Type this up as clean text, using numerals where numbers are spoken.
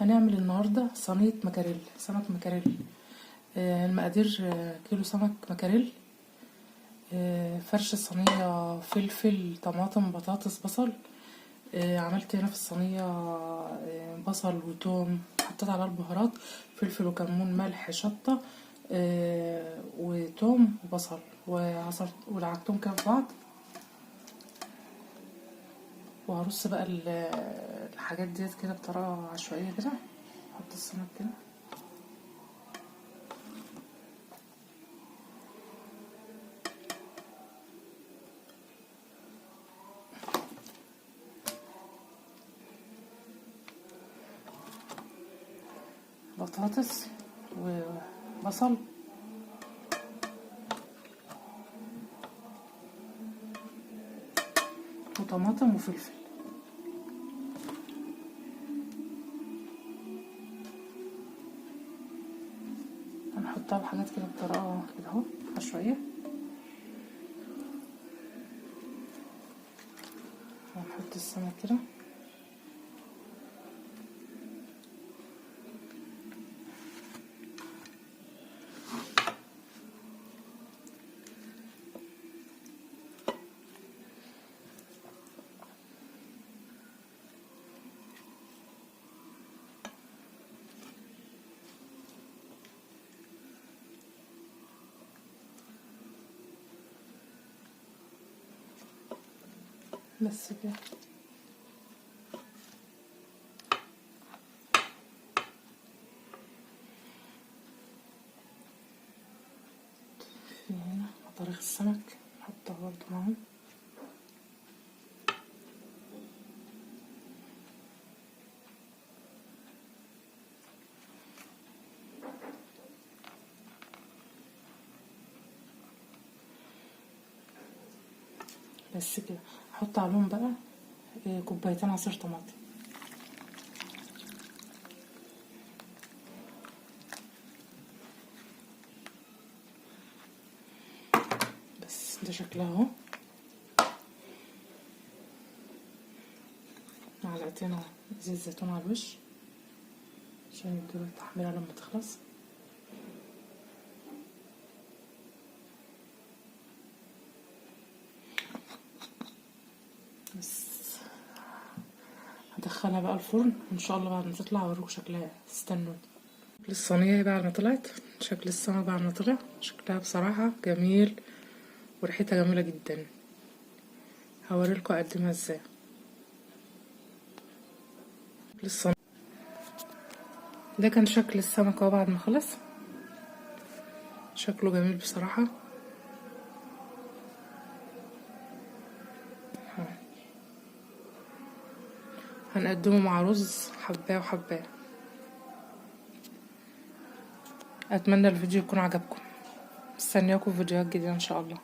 هنعمل النهارده صينيه مكاريل، سمك مكاريل. المقادير: كيلو سمك مكاريل، فرش الصينيه فلفل طماطم بطاطس بصل. عملت هنا في الصينيه بصل وتوم، حطيت على البهارات فلفل وكمون ملح شطه وتوم وبصل، وعصرت ولعبتهم كده في بعض. وهرص بقى الحاجات ديت كده بطريقه عشوائيه كده. احط السمك كده، بطاطس وبصل وطماطم وفلفل. هنحطها الحاجات كده بطريقه كده اهو عشوائيه. هنحط السمك كده، بس كده. في هنا بطارخ السمك نحطها برضه معاهم. بس كده. هحط عليهم بقى كوبايتين عصير طماطم. بس ده شكلها اهو. معلقتين زيت زيتون على الوش عشان يدوا التحميرة لما تخلص. بس هدخلها بقى الفرن ان شاء الله. بعد ما تطلع اوريكم شكلها، استنوا. الصينيه بعد ما طلعت، شكل السمك بعد ما طلع شكلها بصراحه جميل وريحتها جميله جدا. هوريلكم اقدمها ازاي. ده كان شكل السمك اهو بعد ما خلص. شكله جميل بصراحه. هنقدمه مع رز حبايه وحبايه. اتمنى الفيديو يكون عجبكم. مستنياكم في فيديوهات جديده ان شاء الله.